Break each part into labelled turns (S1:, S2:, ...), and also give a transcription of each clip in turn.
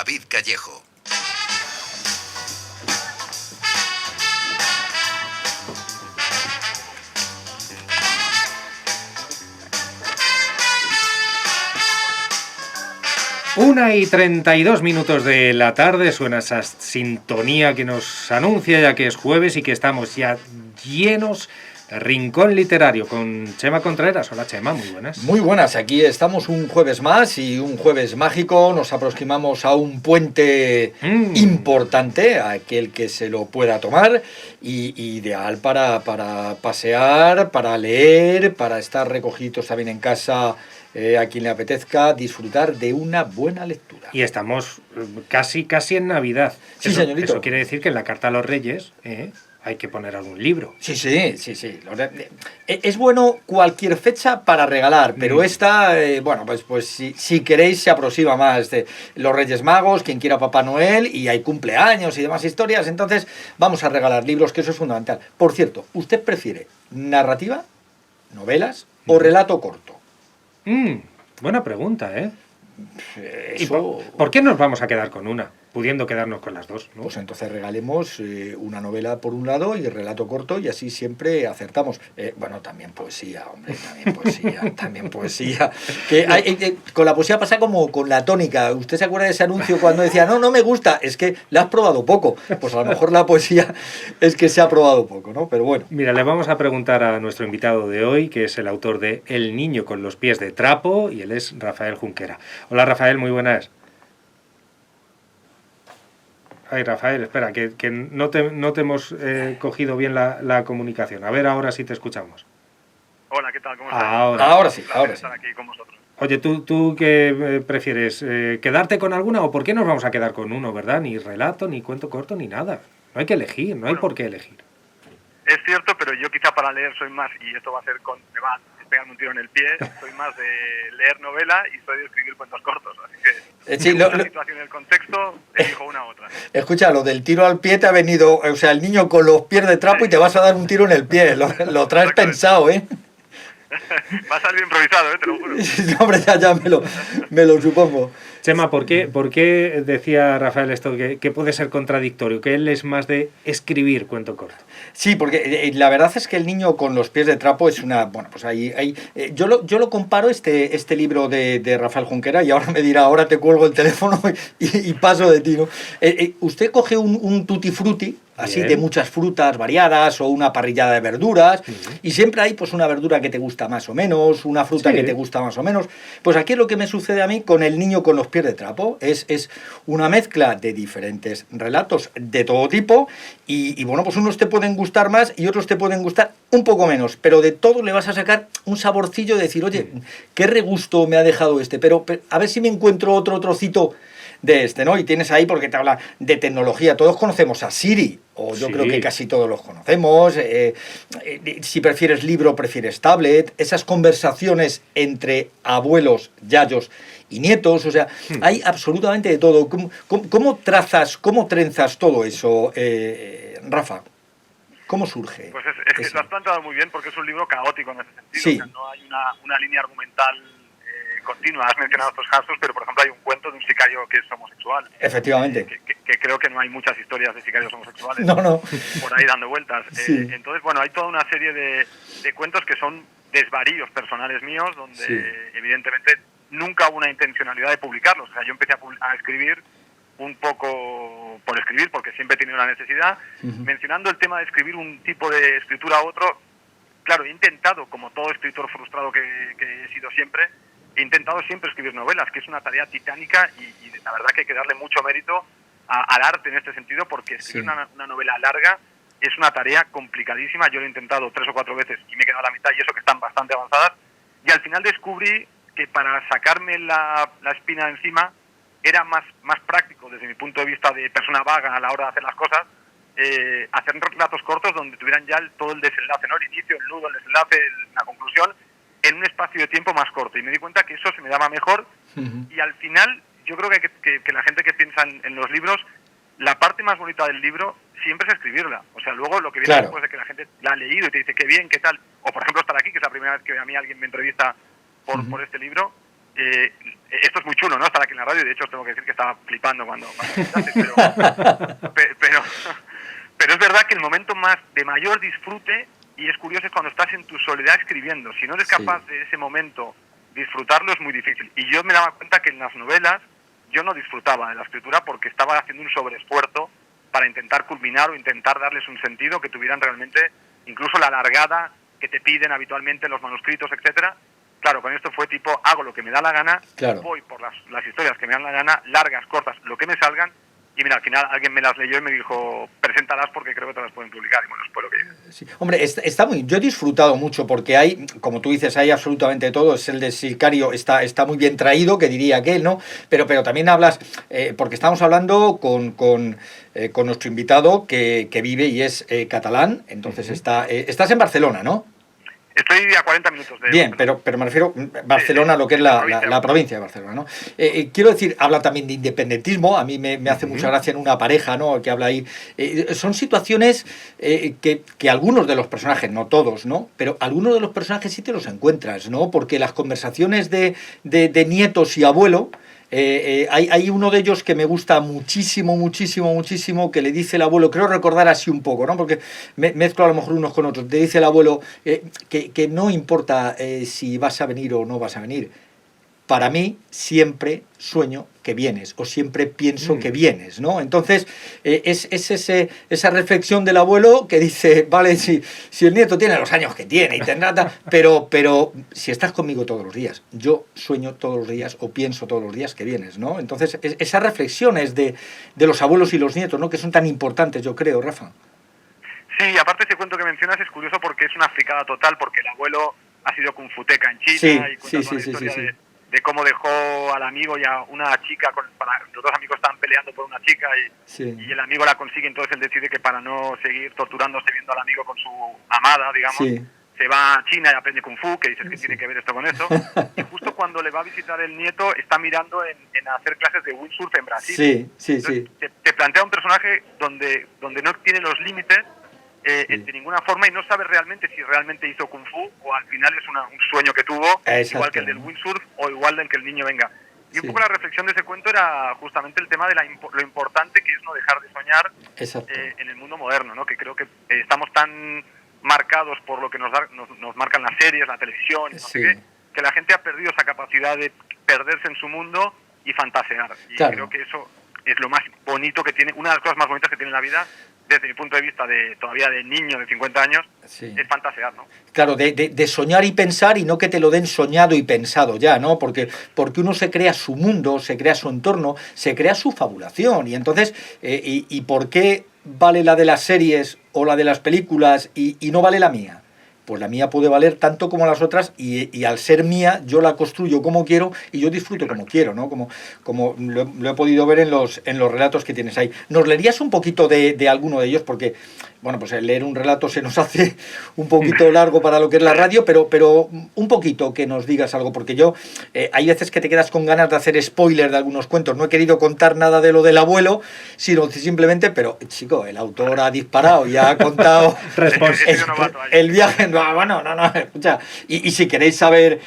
S1: David Callejo.
S2: Una y 32 minutos de la tarde, suena esa sintonía que nos anuncia ya que es jueves y que estamos ya llenos de Rincón Literario con Chema Contreras. Hola Chema, muy buenas.
S3: Muy buenas, aquí estamos un jueves más y un jueves mágico. Nos aproximamos a un puente importante, aquel que se lo pueda tomar, y ideal para pasear, para leer, para estar recogidos también en casa. A quien le apetezca disfrutar de una buena lectura.
S2: Y estamos casi en Navidad.
S3: Sí, señorito.
S2: Eso quiere decir que en la Carta a los Reyes hay que poner algún libro.
S3: Sí. Es bueno cualquier fecha para regalar, pero esta, pues si queréis se aproxima más de los Reyes Magos, quien quiera Papá Noel, y hay cumpleaños y demás historias, entonces vamos a regalar libros, que eso es fundamental. Por cierto, ¿usted prefiere narrativa, novelas o relato corto?
S2: Buena pregunta, ¿eh?
S3: Eso...
S2: ¿Por qué nos vamos a quedar con una, pudiendo quedarnos con las dos, ¿no?
S3: Pues entonces regalemos una novela por un lado y el relato corto, y así siempre acertamos. También poesía, hombre, también poesía. Con la poesía pasa como con la tónica. ¿Usted se acuerda de ese anuncio cuando decía, no me gusta? Es que la has probado poco. Pues a lo mejor la poesía es que se ha probado poco, ¿no? Pero bueno.
S2: Mira, le vamos a preguntar a nuestro invitado de hoy, que es el autor de El niño con los pies de trapo, y él es Rafael Junquera. Hola Rafael, muy buenas. Ay, Rafael, espera, que no te hemos cogido bien la comunicación. A ver, ahora sí te escuchamos.
S4: Hola, ¿qué tal? ¿Cómo estás?
S3: Ahora sí.
S4: Estar aquí con vosotros.
S2: Oye, ¿tú qué prefieres? ¿Quedarte con alguna o por qué nos vamos a quedar con uno, verdad? Ni relato, ni cuento corto, ni nada. No hay que elegir, no hay por qué elegir.
S4: Es cierto, pero yo quizá para leer soy más, y esto va a ser me va a pegarme un tiro en el pie, soy más de leer novela y soy de escribir cuentos cortos, así que la situación y el contexto, elijo una u otra.
S3: Escucha, lo del tiro al pie te ha venido, o sea, el niño con los pies de trapo y te vas a dar un tiro en el pie, lo traes pensado, ¿eh?
S4: Va a salir improvisado, te lo juro.
S3: Hombre, ya me lo supongo.
S2: Chema, ¿por qué decía Rafael esto que puede ser contradictorio? Que él es más de escribir cuento corto.
S3: Sí, porque la verdad es que El niño con los pies de trapo es una... Bueno, pues ahí yo lo comparo, este libro de Rafael Junquera, y ahora me dirá, ahora te cuelgo el teléfono y paso de ti, ¿no? Usted coge un tutti frutti, así bien, de muchas frutas variadas, o una parrillada de verduras, y siempre hay pues una verdura que te gusta más o menos, una fruta que te gusta más o menos. Pues aquí es lo que me sucede a mí con El niño con los pies de trapo. Es una mezcla de diferentes relatos de todo tipo, y bueno, pues unos te pueden gustar más y otros te pueden gustar un poco menos, pero de todo le vas a sacar un saborcillo de decir, oye, qué regusto me ha dejado pero a ver si me encuentro otro trocito de este, ¿no? Y tienes ahí, porque te habla de tecnología. Todos conocemos a Siri, o yo creo que casi todos los conocemos. Si prefieres libro, prefieres tablet. Esas conversaciones entre abuelos, yayos y nietos, o sea, hay absolutamente de todo. ¿Cómo trenzas todo eso, Rafa? ¿Cómo surge?
S4: Pues es que lo has planteado muy bien, porque es un libro caótico en ese sentido.
S3: Sí.
S4: O sea, no hay una línea argumental continua. Has mencionado estos casos, pero por ejemplo hay un cuento de un sicario que es homosexual.
S3: Efectivamente.
S4: Que creo que no hay muchas historias de sicarios homosexuales
S3: no.
S4: por ahí dando vueltas.
S3: Sí.
S4: Entonces, bueno, hay toda una serie de cuentos que son desvaríos personales míos, donde evidentemente nunca hubo una intencionalidad de publicarlos. O sea, yo empecé a escribir un poco por escribir, porque siempre he tenido la necesidad, mencionando el tema de escribir un tipo de escritura a otro. Claro, he intentado, como todo escritor frustrado que he sido siempre, he intentado siempre escribir novelas, que es una tarea titánica, y la verdad que hay que darle mucho mérito al arte en este sentido, porque escribir una novela larga es una tarea complicadísima. Yo lo he intentado 3 o 4 veces y me he quedado a la mitad, y eso que están bastante avanzadas, y al final descubrí que para sacarme la espina de encima era más práctico, desde mi punto de vista de persona vaga a la hora de hacer las cosas, hacer relatos cortos donde tuvieran ya todo el desenlace, ¿no? El inicio, el nudo, el desenlace, la conclusión, en un espacio de tiempo más corto. Y me di cuenta que eso se me daba mejor. Y al final, yo creo que la gente que piensa en los libros, la parte más bonita del libro siempre es escribirla. O sea, luego lo que viene después de que la gente la ha leído y te dice qué bien, qué tal, o por ejemplo estar aquí, que es la primera vez que a mí alguien me entrevista por este libro, esto es muy chulo, ¿no? Estar aquí en la radio, y de hecho os tengo que decir que estaba flipando cuando pero es verdad que el momento de mayor disfrute, y es curioso, es cuando estás en tu soledad escribiendo. Si no eres capaz de ese momento disfrutarlo, es muy difícil. Y yo me daba cuenta que en las novelas yo no disfrutaba de la escritura porque estaba haciendo un sobreesfuerzo para intentar culminar o intentar darles un sentido que tuvieran realmente, incluso la largada que te piden habitualmente los manuscritos, etcétera. Claro, con esto fue tipo, hago lo que me da la gana, voy por las historias que me dan la gana, largas, cortas, lo que me salgan, y mira, al final alguien me las leyó y me dijo, preséntalas porque creo que te las pueden publicar, y bueno, es por lo que dices.
S3: Sí. Hombre, está muy... Yo he disfrutado mucho porque hay, como tú dices, hay absolutamente todo. Es el de Sicario, está muy bien traído, que diría aquel, ¿no? Pero también hablas, porque estamos hablando con nuestro invitado que vive y es catalán, entonces estás en Barcelona, ¿no?
S4: Estoy a 40 minutos de...
S3: Bien, pero me refiero a Barcelona, lo que es la provincia de Barcelona, ¿no? Quiero decir, habla también de independentismo, a mí me hace mucha gracia en una pareja, ¿no?, que habla ahí. Son situaciones que algunos de los personajes, no todos, ¿no?, pero algunos de los personajes sí te los encuentras, ¿no?, porque las conversaciones de nietos y abuelo... hay uno de ellos que me gusta muchísimo, que le dice el abuelo, creo recordar así un poco, ¿no?, porque mezclo a lo mejor unos con otros, le dice el abuelo que no importa si vas a venir o no vas a venir, para mí siempre sueño que vienes, o siempre pienso que vienes, ¿no? Entonces, es esa reflexión del abuelo que dice, vale, si el nieto tiene los años que tiene y tendrá, pero si estás conmigo todos los días, yo sueño todos los días o pienso todos los días que vienes, ¿no? Entonces, esas reflexiones de los abuelos y los nietos, ¿no?, que son tan importantes, yo creo, Rafa.
S4: Sí, aparte ese cuento que mencionas es curioso porque es una fricada total, porque el abuelo ha sido kungfuteca en China y cuenta toda la historia de cómo dejó al amigo y a una chica, los dos amigos estaban peleando por una chica y el amigo la consigue, entonces él decide que para no seguir torturándose viendo al amigo con su amada, digamos, se va a China y aprende Kung Fu, que dices que tiene que ver esto con eso, y justo cuando le va a visitar el nieto está mirando en hacer clases de windsurf en Brasil. Entonces, te plantea un personaje donde no tiene los límites de ninguna forma y no sabe realmente si realmente hizo Kung Fu o al final es un sueño que tuvo, igual que el del windsurf o igual del que el niño venga. Y un poco la reflexión de ese cuento era justamente el tema de lo importante que es no dejar de soñar en el mundo moderno, ¿no? Que creo que estamos tan marcados por lo que nos marcan las series, la televisión, no sé qué, que la gente ha perdido esa capacidad de perderse en su mundo y fantasear. Y creo que eso es lo más bonito que tiene, una de las cosas más bonitas que tiene la vida, desde mi punto de vista todavía de niño de 50 años, es fantasear, ¿no?
S3: Claro, de soñar y pensar y no que te lo den soñado y pensado ya, ¿no? Porque uno se crea su mundo, se crea su entorno, se crea su fabulación. Y entonces, ¿y por qué vale la de las series o la de las películas y no vale la mía? Pues la mía puede valer tanto como las otras y al ser mía yo la construyo como quiero y yo disfruto como quiero, ¿no? Como lo he podido ver en los relatos que tienes ahí. ¿Nos leerías un poquito de alguno de ellos? Porque, bueno, pues leer un relato se nos hace un poquito largo para lo que es la radio, pero un poquito que nos digas algo, porque yo hay veces que te quedas con ganas de hacer spoiler de algunos cuentos. No he querido contar nada de lo del abuelo, sino simplemente, pero chico, el autor ha disparado y ha contado el viaje. Bueno, no, escucha. Y si queréis saber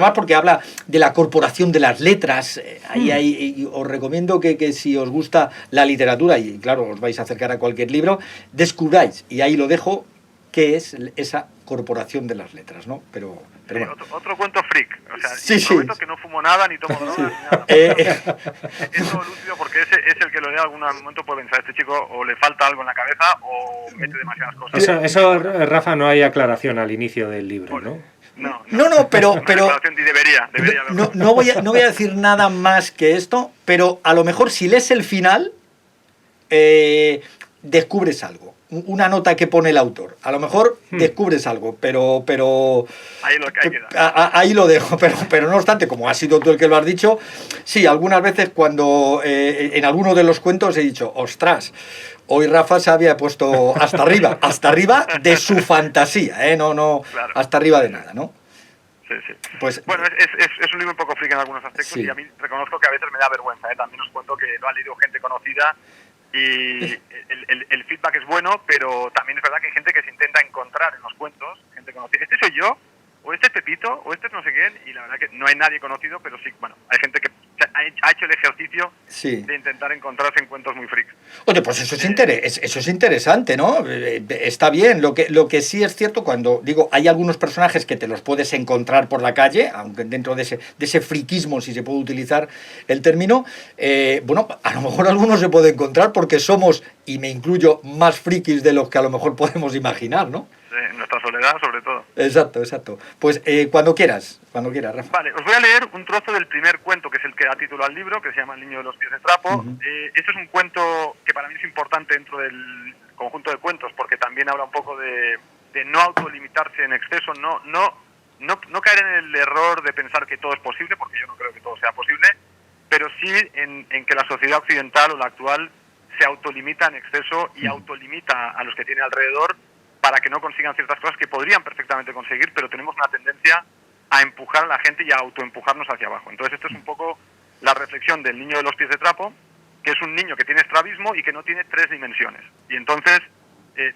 S3: más, porque habla de la corporación de las letras, ahí os recomiendo que si os gusta la literatura, y claro, os vais a acercar a cualquier libro, descubráis, y ahí lo dejo, qué es esa corporación de las letras, ¿no? Pero bueno.
S4: Otro cuento freak, o sea, prometo que no fumo nada, ni tomo drogas, ni nada. Es todo lúcido porque ese es el que lo lea algún momento puede pensar, este chico o le falta algo en la cabeza o mete demasiadas cosas.
S2: Eso, Rafa, no hay aclaración al inicio del libro, ¿no?
S3: No, pero
S4: debería
S3: no voy a decir nada más que esto, pero a lo mejor si lees el final descubres algo, una nota que pone el autor, a lo mejor descubres algo, pero ahí lo dejo, pero no obstante, como has sido tú el que lo has dicho, sí, algunas veces cuando en alguno de los cuentos he dicho, ostras, hoy Rafa se había puesto hasta arriba de su fantasía, no claro, hasta arriba de nada, ¿no?
S4: Sí. Pues, bueno, es un libro un poco freak en algunos aspectos y a mí reconozco que a veces me da vergüenza, también os cuento que lo ha leído gente conocida y el feedback es bueno, pero también es verdad que hay gente que se intenta encontrar en los cuentos, gente conocida. Este soy yo, o este es Pepito, o este es no sé quién, y la verdad que no hay nadie conocido, pero sí, bueno, hay gente que ha hecho el ejercicio de intentar encontrarse en cuentos muy freaks.
S3: Oye, pues eso es interesante, ¿no? Está bien. Lo que sí es cierto, cuando digo, hay algunos personajes que te los puedes encontrar por la calle, aunque dentro de ese friquismo, si se puede utilizar el término, bueno, a lo mejor algunos se puede encontrar porque somos, y me incluyo, más frikis de los que a lo mejor podemos imaginar, ¿no?
S4: Nuestra soledad, sobre todo.
S3: Exacto. Pues cuando quieras, Rafa.
S4: Vale, os voy a leer un trozo del primer cuento, que es el que da título al libro, que se llama El niño de los pies de trapo. Este es un cuento que para mí es importante dentro del conjunto de cuentos, porque también habla un poco de no autolimitarse en exceso, no caer en el error de pensar que todo es posible, porque yo no creo que todo sea posible, pero sí en que la sociedad occidental o la actual se autolimita en exceso y autolimita a los que tiene alrededor para que no consigan ciertas cosas que podrían perfectamente conseguir, pero tenemos una tendencia a empujar a la gente y a autoempujarnos hacia abajo. Entonces esto es un poco la reflexión del niño de los pies de trapo, que es un niño que tiene estrabismo y que no tiene 3 dimensiones. Y entonces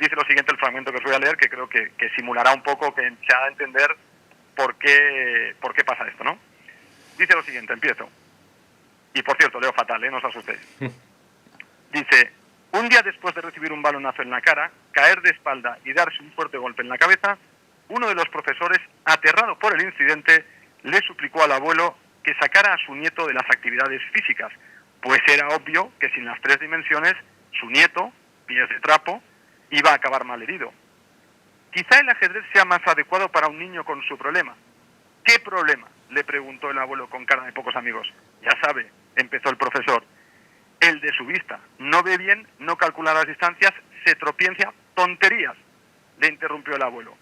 S4: dice lo siguiente el fragmento que os voy a leer, que creo que simulará un poco, que se ha de entender por qué pasa esto, ¿no? Dice lo siguiente, empiezo. Y por cierto, leo fatal, no os asustéis. Dice: un día después de recibir un balonazo en la cara, caer de espalda y darse un fuerte golpe en la cabeza, uno de los profesores, aterrado por el incidente, le suplicó al abuelo que sacara a su nieto de las actividades físicas, pues era obvio que sin las 3 dimensiones, su nieto, pies de trapo, iba a acabar malherido. Quizá el ajedrez sea más adecuado para un niño con su problema. ¿Qué problema?, le preguntó el abuelo con cara de pocos amigos. Ya sabe, empezó el profesor. El de su vista. No ve bien, no calcula las distancias, se tropieza. Tonterías, le interrumpió el abuelo.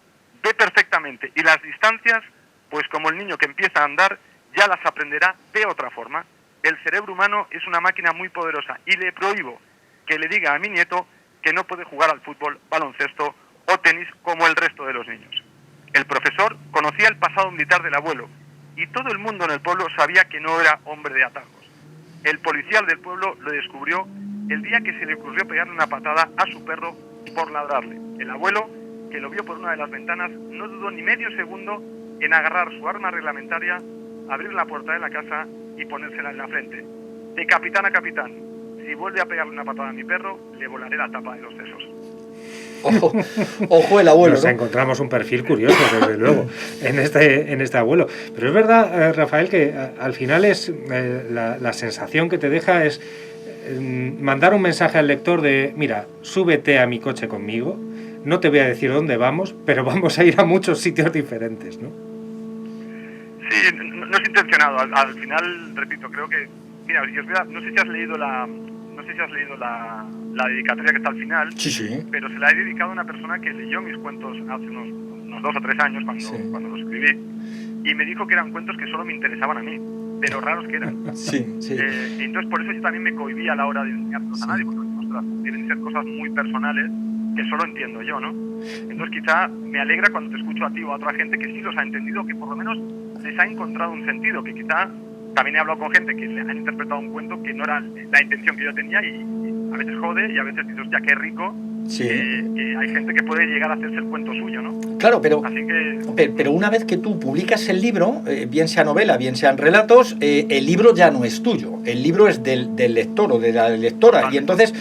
S4: Ve perfectamente, y las distancias, pues como el niño que empieza a andar, ya las aprenderá de otra forma. El cerebro humano es una máquina muy poderosa, y le prohíbo que le diga a mi nieto que no puede jugar al fútbol, baloncesto o tenis como el resto de los niños. El profesor conocía el pasado militar del abuelo, y todo el mundo en el pueblo sabía que no era hombre de atajos. El policial del pueblo lo descubrió el día que se le ocurrió pegarle una patada a su perro por ladrarle. El abuelo, que lo vio por una de las ventanas, no dudó ni medio segundo en agarrar su arma reglamentaria, abrir la puerta de la casa y ponérsela en la frente. De capitán a capitán, si vuelve a pegarle una patada a mi perro, le volaré la tapa de los sesos.
S3: Ojo el abuelo.
S2: Nos encontramos un perfil curioso, desde luego, en este abuelo. Pero es verdad, Rafael, que al final es la sensación que te deja es mandar un mensaje al lector de: mira, súbete a mi coche conmigo, no te voy a decir dónde vamos, pero vamos a ir a muchos sitios diferentes, ¿no?
S4: Sí, no es intencionado. Al final, repito, creo que... Mira, no sé si has leído la dedicatoria que está al final,
S3: sí.
S4: Pero se la he dedicado a una persona que leyó mis cuentos hace unos 2 o 3 años cuando los escribí, y me dijo que eran cuentos que solo me interesaban a mí, pero raros que eran.
S3: Sí.
S4: Y entonces por eso yo también me cohibí a la hora de enseñarlos a nadie, porque ostras, deben ser cosas muy personales que solo entiendo yo, ¿no? Entonces quizá me alegra cuando te escucho a ti o a otra gente que sí los ha entendido, que por lo menos les ha encontrado un sentido, que quizá también he hablado con gente que le han interpretado un cuento que no era la intención que yo tenía, y a veces jode, y a veces dices, ya qué rico, que hay gente que puede llegar a hacerse el cuento suyo, ¿no?
S3: Claro, pero una vez que tú publicas el libro, bien sea novela, bien sean relatos, el libro ya no es tuyo, el libro es del lector o de la lectora. Vale. Y entonces,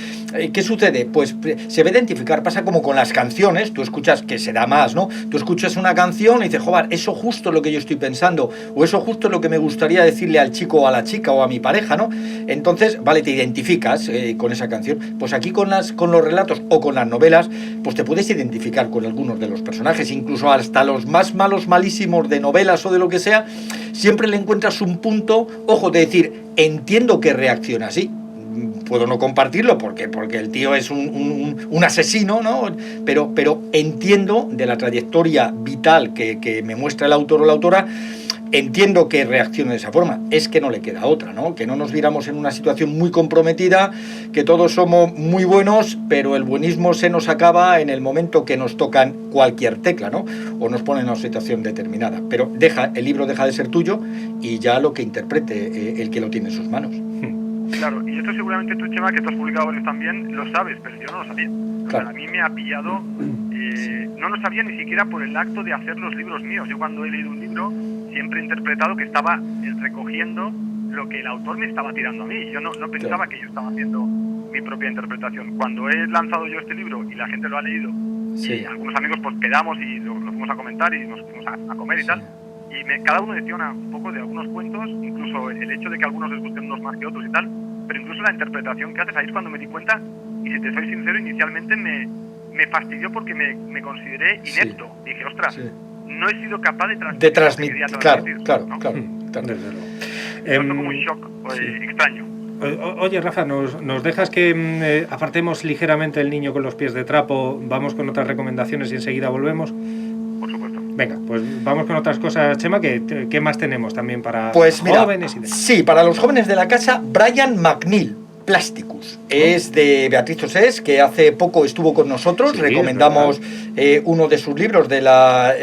S3: ¿qué sucede? Pues se va a identificar, pasa como con las canciones, tú escuchas, que se da más, ¿no? Tú escuchas una canción y dices, joder, eso justo es lo que yo estoy pensando, o eso justo es lo que me gustaría decirle al chico o a la chica o a mi pareja, ¿no? Entonces, vale, te identificas con esa canción. Pues aquí con los relatos o con las novelas, pues te puedes identificar con algunos de los personajes, incluso hasta los más malos, malísimos de novelas o de lo que sea, siempre le encuentras un punto, ojo, de decir, entiendo que reacciona así. Puedo no compartirlo porque el tío es un asesino, ¿no? Pero entiendo de la trayectoria vital que me muestra el autor o la autora, entiendo que reaccione de esa forma. Es que no le queda otra, ¿no? Que no nos viéramos en una situación muy comprometida, que todos somos muy buenos, pero el buenismo se nos acaba en el momento que nos tocan cualquier tecla, ¿no? O nos ponen en una situación determinada. Pero el libro deja de ser tuyo y ya lo que interprete el que lo tiene en sus manos.
S4: Claro, y esto seguramente tú, Chema, que tú has publicado varios también, lo sabes, pero yo no lo sabía. Claro. O sea, a mí me ha pillado no lo sabía ni siquiera por el acto de hacer los libros míos. Yo cuando he leído un libro siempre he interpretado que estaba recogiendo lo que el autor me estaba tirando a mí. Yo no pensaba que yo estaba haciendo mi propia interpretación. Cuando he lanzado yo este libro y la gente lo ha leído, y algunos amigos pues quedamos y lo fuimos a comentar y nos fuimos a comer y tal, y cada uno decía un poco de algunos cuentos, incluso el hecho de que a algunos les gusten unos más que otros y tal, pero incluso la interpretación que haces, ahí es cuando me di cuenta, y si te soy sincero, inicialmente me fastidió porque me consideré inepto. Dije, ostras, no he sido capaz de transmitir.
S3: Claro.
S2: Desde luego.
S4: Fue como un shock extraño.
S2: Oye, Rafa, ¿nos dejas que apartemos ligeramente el niño con los pies de trapo? Vamos con otras recomendaciones y enseguida volvemos.
S4: Por supuesto.
S2: Venga, pues vamos con otras cosas, Chema. ¿Qué más tenemos también para
S3: jóvenes?
S2: Mira,
S3: sí, para los jóvenes de la casa, Brian McNeill, Plásticos. Es de Beatriz Osés, que hace poco estuvo con nosotros. Recomendamos uno de sus libros de la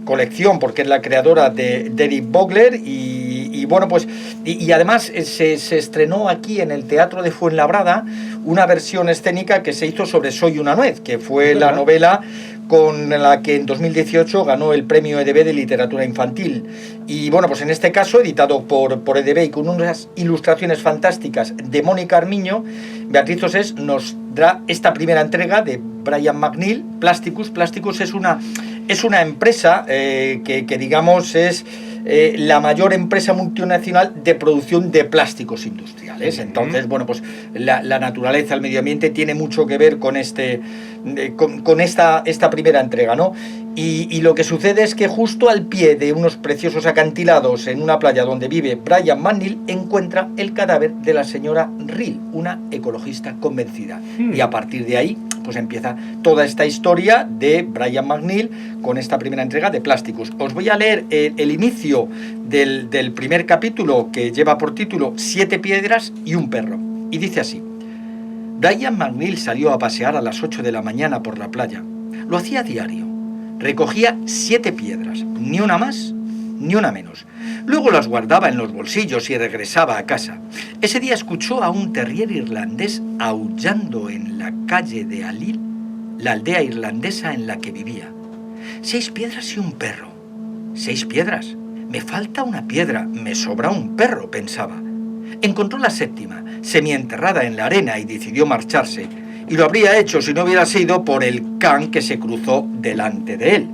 S3: colección, porque es la creadora de Derek Bogler. Y bueno, pues y además se estrenó aquí en el Teatro de Fuenlabrada una versión escénica que se hizo sobre Soy una nuez, que fue la novela con la que en 2018 ganó el premio EDB de literatura infantil. Y bueno, pues en este caso, editado por EDB y con unas ilustraciones fantásticas de Mónica Armiño, Beatriz Osés nos da esta primera entrega de Brian McNeill, Plásticos. Plásticos es una empresa que digamos es la mayor empresa multinacional de producción de plásticos industriales. Entonces, bueno, pues la naturaleza, el medio ambiente tiene mucho que ver con esta primera entrega, ¿no? Y lo que sucede es que justo al pie de unos preciosos acantilados en una playa donde vive Brian McNeill encuentra el cadáver de la señora Reel, una ecologista convencida. Y a partir de ahí pues empieza toda esta historia de Brian McNeill con esta primera entrega de Plásticos. Os voy a leer el inicio del primer capítulo, que lleva por título 7 piedras y un perro. Y dice así: Brian McNeill salió a pasear a las 8 de la mañana por la playa. Lo hacía a diario. Recogía 7 piedras, ni una más ni una menos. Luego las guardaba en los bolsillos y regresaba a casa. Ese día escuchó a un terrier irlandés aullando en la calle de Alil, la aldea irlandesa en la que vivía. 6 piedras y un perro. 6 piedras. Me falta una piedra, me sobra un perro, pensaba. Encontró la 7ª, semienterrada en la arena, y decidió marcharse. Y lo habría hecho si no hubiera sido por el can que se cruzó delante de él.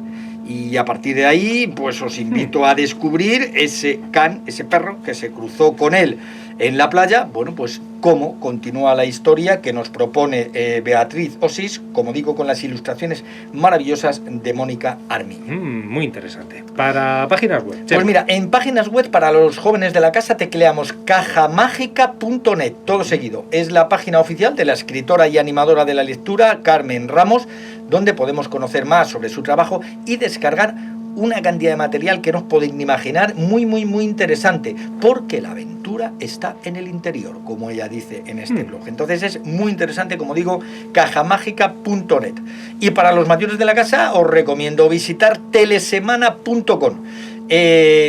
S3: Y a partir de ahí, pues os invito a descubrir ese can, ese perro que se cruzó con él en la playa. Bueno, pues cómo continúa la historia que nos propone Beatriz Osés, como digo, con las ilustraciones maravillosas de Mónica Armiño.
S2: Muy interesante. Para páginas web.
S3: Pues mira, en páginas web para los jóvenes de la casa tecleamos cajamágica.net, todo seguido. Es la página oficial de la escritora y animadora de la lectura, Carmen Ramos, donde podemos conocer más sobre su trabajo y descargar una cantidad de material que no os podéis ni imaginar, muy, muy, muy interesante, porque la aventura está en el interior, como ella dice en este blog. Entonces es muy interesante, como digo, cajamágica.net. Y para los mayores de la casa os recomiendo visitar telesemana.com.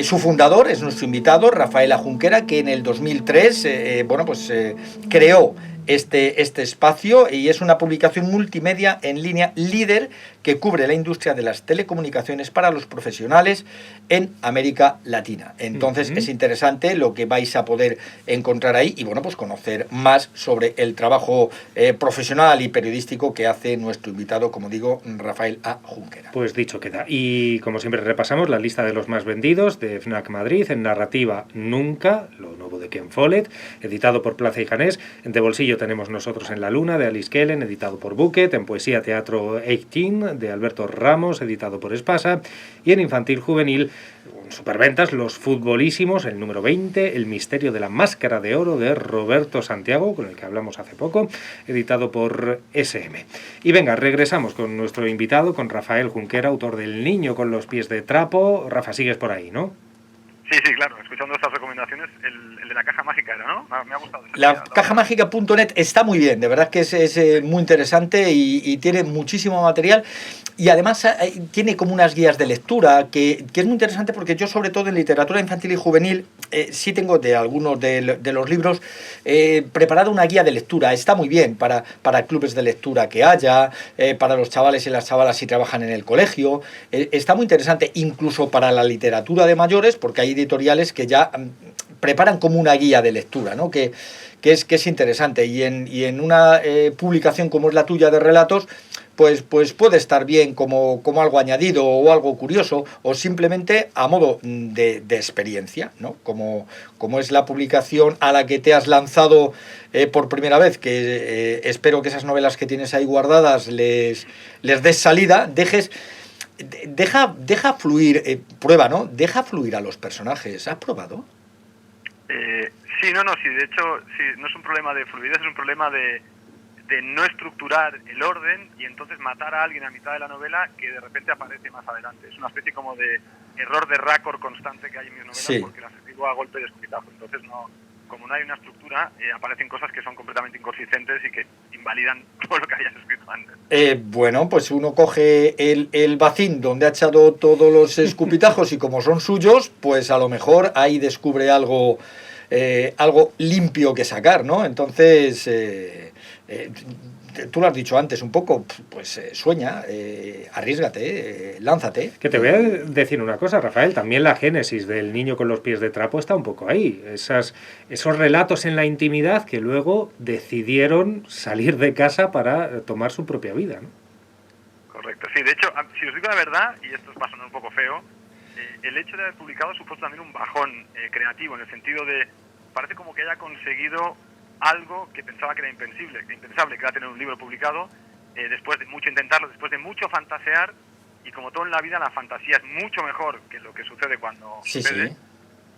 S3: Su fundador es nuestro invitado, Rafael Junquera, que en el 2003 creó este espacio, y es una publicación multimedia en línea líder que cubre la industria de las telecomunicaciones para los profesionales en América Latina. Entonces es interesante lo que vais a poder encontrar ahí y bueno, pues conocer más sobre el trabajo profesional y periodístico que hace nuestro invitado, como digo, Rafael Junquera.
S2: Pues dicho queda. Y como siempre repasamos la lista de los más vendidos de Fnac Madrid. En narrativa, Nunca, lo nuevo de Ken Follett, editado por Plaza y Janés. En De Bolsillo tenemos Nosotros en la Luna, de Alice Kellen, editado por Bucket. En Poesía Teatro 18, de Alberto Ramos, editado por Espasa. Y en Infantil Juvenil, superventas, Los Futbolísimos, el número 20, El misterio de la máscara de oro, de Roberto Santiago, con el que hablamos hace poco, editado por SM. Y venga, regresamos con nuestro invitado, con Rafael Junquera, autor del Niño con los pies de trapo. Rafa, sigues por ahí, ¿no?
S4: Sí, claro, escuchando estas recomendaciones, el de la caja mágica era, ¿no? Me ha gustado.
S3: La cajamágica.net está muy bien, de verdad que es muy interesante y tiene muchísimo material y además tiene como unas guías de lectura que es muy interesante porque yo sobre todo en literatura infantil y juvenil sí tengo de algunos de los libros preparado una guía de lectura, está muy bien para clubes de lectura que haya, para los chavales y las chavalas si trabajan en el colegio, está muy interesante incluso para la literatura de mayores porque hay editoriales que ya preparan como una guía de lectura, ¿no? Que es interesante y en una publicación como es la tuya de relatos pues puede estar bien como algo añadido o algo curioso o simplemente a modo de experiencia, ¿no? Como es la publicación a la que te has lanzado por primera vez, que espero que esas novelas que tienes ahí guardadas les des salida, deja fluir, prueba, ¿no? Deja fluir a los personajes. ¿Has probado?
S4: Sí, sí, de hecho, sí, no es un problema de fluidez, es un problema de no estructurar el orden y entonces matar a alguien a mitad de la novela que de repente aparece más adelante. Es una especie como de error de récord constante que hay en mis novelas, sí, porque las escribo a golpe de escupitajo. Entonces, como no hay una estructura, aparecen cosas que son completamente inconsistentes y que invalidan todo lo que hayas escrito antes.
S3: Bueno, pues uno coge el bacín donde ha echado todos los escupitajos y como son suyos, pues a lo mejor ahí descubre algo limpio que sacar, ¿no? Entonces, tú lo has dicho antes un poco, pues sueña, arriésgate, lánzate.
S2: Que te voy a decir una cosa, Rafael, también la génesis del niño con los pies de trapo está un poco ahí. Esos relatos en la intimidad que luego decidieron salir de casa para tomar su propia vida, ¿no?
S4: Correcto, sí, de hecho, si os digo la verdad, y esto va a sonar un poco feo, el hecho de haber publicado ha supuesto también un bajón creativo, en el sentido de, parece como que haya conseguido algo que pensaba que era impensable, que era tener un libro publicado, después de mucho intentarlo, después de mucho fantasear, y como todo en la vida, la fantasía es mucho mejor que lo que sucede cuando sucede. Sí.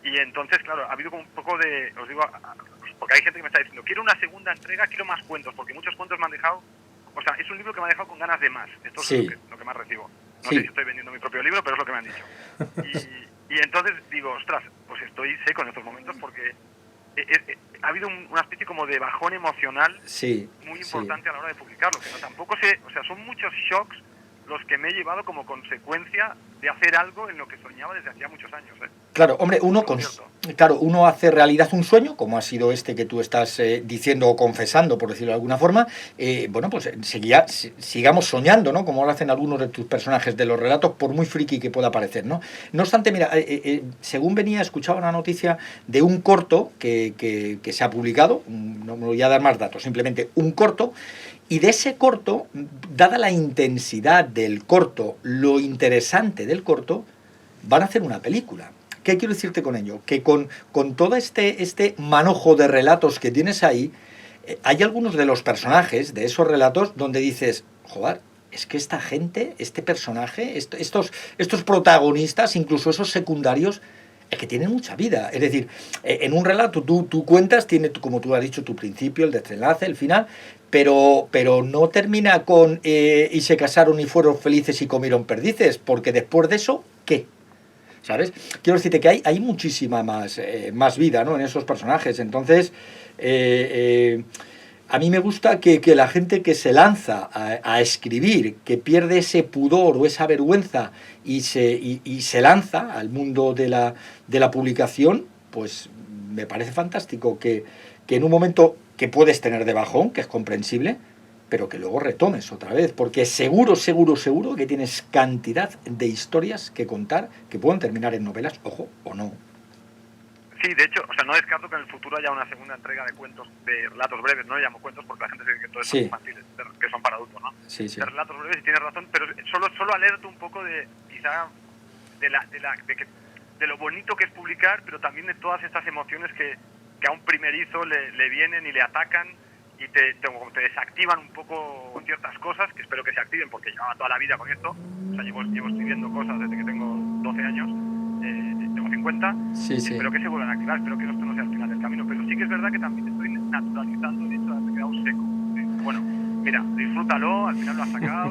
S4: Y entonces, claro, ha habido como un poco de, os digo, porque hay gente que me está diciendo, quiero una segunda entrega, quiero más cuentos, porque muchos cuentos me han dejado, o sea, es un libro que me ha dejado con ganas de más, esto es
S3: sí,
S4: lo que más recibo. No sé si estoy vendiendo mi propio libro, pero es lo que me han dicho. Y entonces digo, ostras, pues estoy seco en estos momentos porque ha habido una especie como de bajón emocional muy importante a la hora de publicarlo. Que tampoco o sea, son muchos shocks los que me he llevado como consecuencia de hacer algo en lo que soñaba desde hacía muchos años.
S3: Claro, hombre, uno hace realidad un sueño, como ha sido este que tú estás diciendo o confesando, por decirlo de alguna forma. Bueno, pues sigamos soñando, ¿no? Como lo hacen algunos de tus personajes de los relatos, por muy friki que pueda parecer, ¿no? No obstante, mira, según escuchaba una noticia de un corto que se ha publicado, no me voy a dar más datos, simplemente un corto. Y de ese corto, dada la intensidad del corto, lo interesante del corto, van a hacer una película. ¿Qué quiero decirte con ello? Que con todo este manojo de relatos que tienes ahí, hay algunos de los personajes de esos relatos donde dices, joder, es que esta gente, este personaje, estos protagonistas, incluso esos secundarios, es que tienen mucha vida. Es decir, en un relato tú cuentas, tiene, como tú has dicho, tu principio, el desenlace, el final, pero no termina con y se casaron y fueron felices y comieron perdices, porque después de eso, ¿qué? ¿Sabes? Quiero decirte que hay muchísima más vida, ¿no? En esos personajes. Entonces, a mí me gusta que la gente que se lanza a escribir, que pierde ese pudor o esa vergüenza y se lanza al mundo de la publicación, pues me parece fantástico que en un momento que puedes tener de bajón, que es comprensible, pero que luego retomes otra vez, porque seguro que tienes cantidad de historias que contar que pueden terminar en novelas, ojo, o no.
S4: Sí, de hecho, o sea, no descarto que en el futuro haya una segunda entrega de cuentos, de relatos breves, no le llamo cuentos porque la gente dice que todo son infantiles, que son para adultos, ¿no?
S3: Sí.
S4: De relatos breves, y tienes razón, pero solo alerto un poco de, quizá, de lo bonito que es publicar, pero también de todas estas emociones que a un primerizo le vienen y le atacan y te desactivan un poco ciertas cosas, que espero que se activen porque llevaba toda la vida con esto, o sea, llevo escribiendo cosas desde que tengo 12 años, tengo 50, espero que se vuelvan a activar, espero que esto no sea el final del camino, pero sí que es verdad que también estoy naturalizando el hecho de haberme quedado seco. Bueno, mira, disfrútalo, al final lo has sacado.